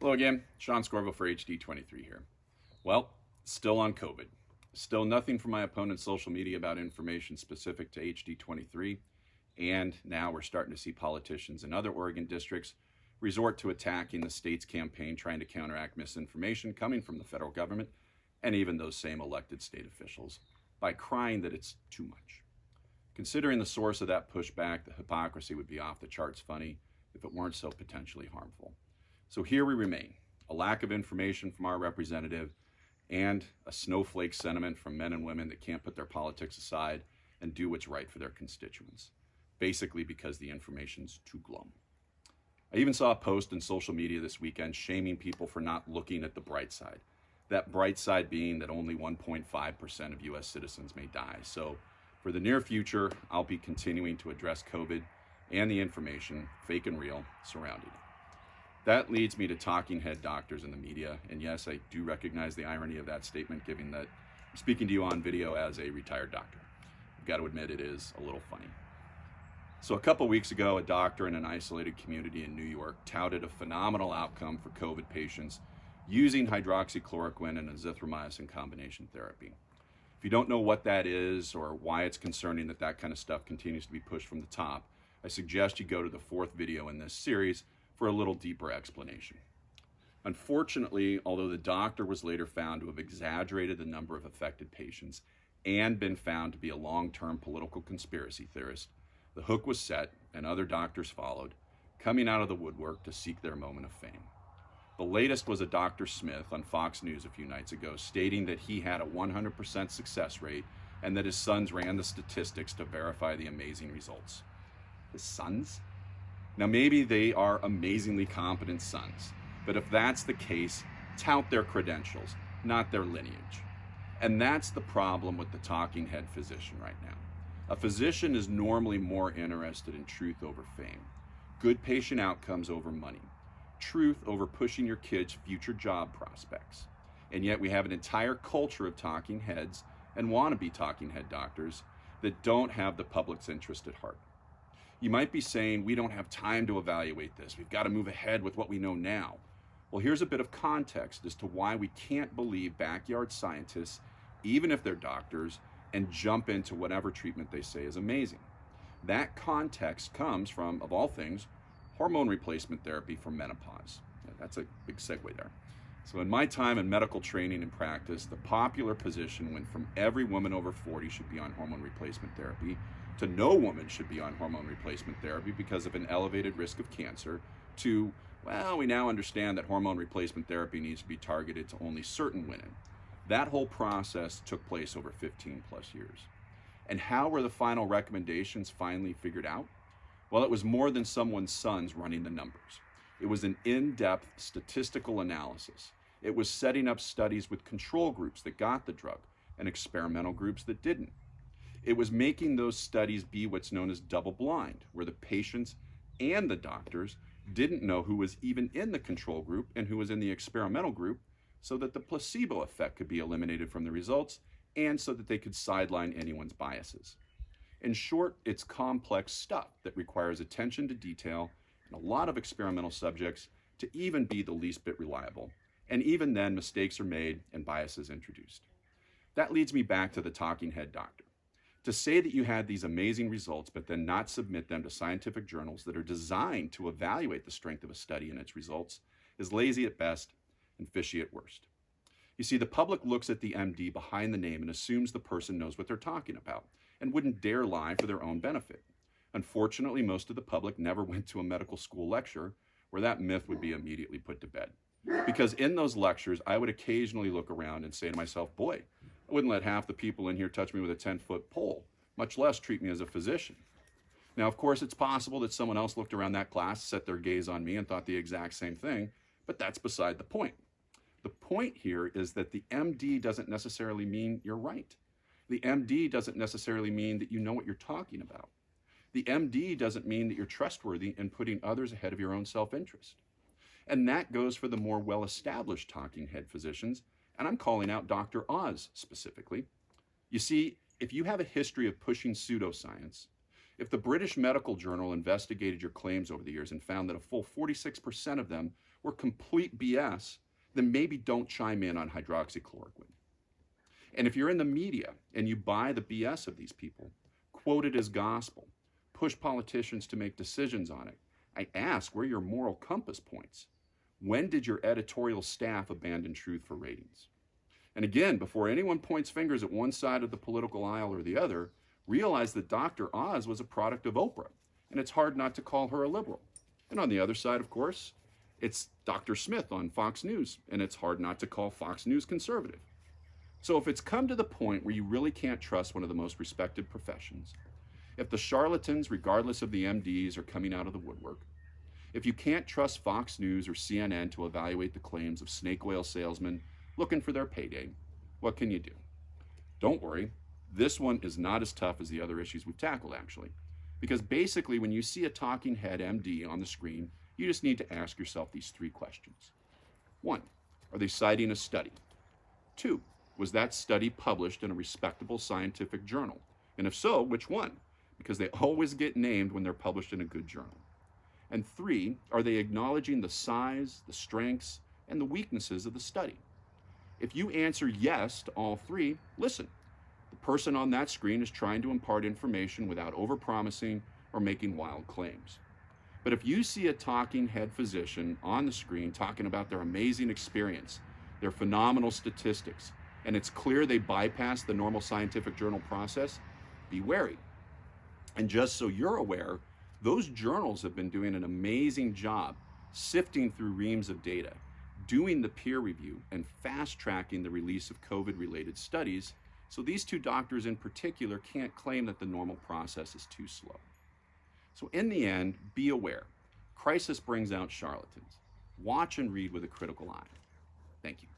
Hello again, Sean Scorvo for HD23 here. Well, still on COVID. Still nothing from my opponent's social media about information specific to HD23. And now we're starting to see politicians in other Oregon districts resort to attacking the state's campaign trying to counteract misinformation coming from the federal government and even those same elected state officials by crying that it's too much. Considering the source of that pushback, the hypocrisy would be off the charts funny if it weren't so potentially harmful. So here we remain, a lack of information from our representative and a snowflake sentiment from men and women that can't put their politics aside and do what's right for their constituents, basically because the information's too glum. I even saw a post in social media this weekend shaming people for not looking at the bright side. That bright side being that only 1.5% of US citizens may die. So for the near future, I'll be continuing to address COVID and the information, fake and real, surrounding it. That leads me to talking head doctors in the media. And yes, I do recognize the irony of that statement, given that I'm speaking to you on video as a retired doctor. I've got to admit it is a little funny. So a couple weeks ago, a doctor in an isolated community in New York touted a phenomenal outcome for COVID patients using hydroxychloroquine and azithromycin combination therapy. If you don't know what that is or why it's concerning that that kind of stuff continues to be pushed from the top, I suggest you go to the fourth video in this series for a little deeper explanation. Unfortunately, although the doctor was later found to have exaggerated the number of affected patients and been found to be a long-term political conspiracy theorist, the hook was set and other doctors followed, coming out of the woodwork to seek their moment of fame. The latest was a Dr. Smith on Fox News a few nights ago stating that he had a 100% success rate and that his sons ran the statistics to verify the amazing results. His sons? Now maybe they are amazingly competent sons, but if that's the case, tout their credentials, not their lineage. And that's the problem with the talking head physician right now. A physician is normally more interested in truth over fame, good patient outcomes over money, truth over pushing your kids' future job prospects. And yet we have an entire culture of talking heads and wannabe talking head doctors that don't have the public's interest at heart. You might be saying, we don't have time to evaluate this. We've got to move ahead with what we know now. Well, here's a bit of context as to why we can't believe backyard scientists, even if they're doctors, and jump into whatever treatment they say is amazing. That context comes from, of all things, hormone replacement therapy for menopause. That's a big segue there. So in my time in medical training and practice, the popular position went from every woman over 40 should be on hormone replacement therapy to no woman should be on hormone replacement therapy because of an elevated risk of cancer to, well, we now understand that hormone replacement therapy needs to be targeted to only certain women. That whole process took place over 15 plus years. And how were the final recommendations finally figured out? Well, it was more than someone's sons running the numbers. It was an in-depth statistical analysis. It was setting up studies with control groups that got the drug and experimental groups that didn't. It was making those studies be what's known as double-blind, where the patients and the doctors didn't know who was even in the control group and who was in the experimental group, so that the placebo effect could be eliminated from the results and so that they could sideline anyone's biases. In short, it's complex stuff that requires attention to detail and a lot of experimental subjects to even be the least bit reliable. And even then, mistakes are made and biases introduced. That leads me back to the talking head doctor. To say that you had these amazing results, but then not submit them to scientific journals that are designed to evaluate the strength of a study and its results is lazy at best and fishy at worst. You see, the public looks at the MD behind the name and assumes the person knows what they're talking about and wouldn't dare lie for their own benefit. Unfortunately, most of the public never went to a medical school lecture where that myth would be immediately put to bed. Because in those lectures, I would occasionally look around and say to myself, boy, I wouldn't let half the people in here touch me with a 10-foot pole, much less treat me as a physician. Now, of course, it's possible that someone else looked around that class, set their gaze on me, and thought the exact same thing, but that's beside the point. The point here is that the MD doesn't necessarily mean you're right. The MD doesn't necessarily mean that you know what you're talking about. The MD doesn't mean that you're trustworthy in putting others ahead of your own self-interest. And that goes for the more well-established talking head physicians, and I'm calling out Dr. Oz specifically. You see, if you have a history of pushing pseudoscience, if the British Medical Journal investigated your claims over the years and found that a full 46% of them or complete BS, then maybe don't chime in on hydroxychloroquine. And if you're in the media and you buy the BS of these people, quote it as gospel, push politicians to make decisions on it, I ask, where are your moral compass points? When did your editorial staff abandon truth for ratings? And again, before anyone points fingers at one side of the political aisle or the other, realize that Dr. Oz was a product of Oprah, and it's hard not to call her a liberal. And on the other side, of course, it's Dr. Smith on Fox News, and it's hard not to call Fox News conservative. So if it's come to the point where you really can't trust one of the most respected professions, if the charlatans, regardless of the MDs, are coming out of the woodwork, if you can't trust Fox News or CNN to evaluate the claims of snake oil salesmen looking for their payday, what can you do? Don't worry, this one is not as tough as the other issues we've tackled, actually. Because basically, when you see a talking head MD on the screen, you just need to ask yourself these 3 questions. 1, are they citing a study? 2, was that study published in a respectable scientific journal? And if so, which one? Because they always get named when they're published in a good journal. And 3, are they acknowledging the size, the strengths, and the weaknesses of the study? If you answer yes to all 3, listen. The person on that screen is trying to impart information without overpromising or making wild claims. But if you see a talking head physician on the screen talking about their amazing experience, their phenomenal statistics, and it's clear they bypass the normal scientific journal process, be wary. And just so you're aware, those journals have been doing an amazing job sifting through reams of data, doing the peer review, and fast-tracking the release of COVID-related studies, so these 2 doctors in particular can't claim that the normal process is too slow. So in the end, be aware. Crisis brings out charlatans. Watch and read with a critical eye. Thank you.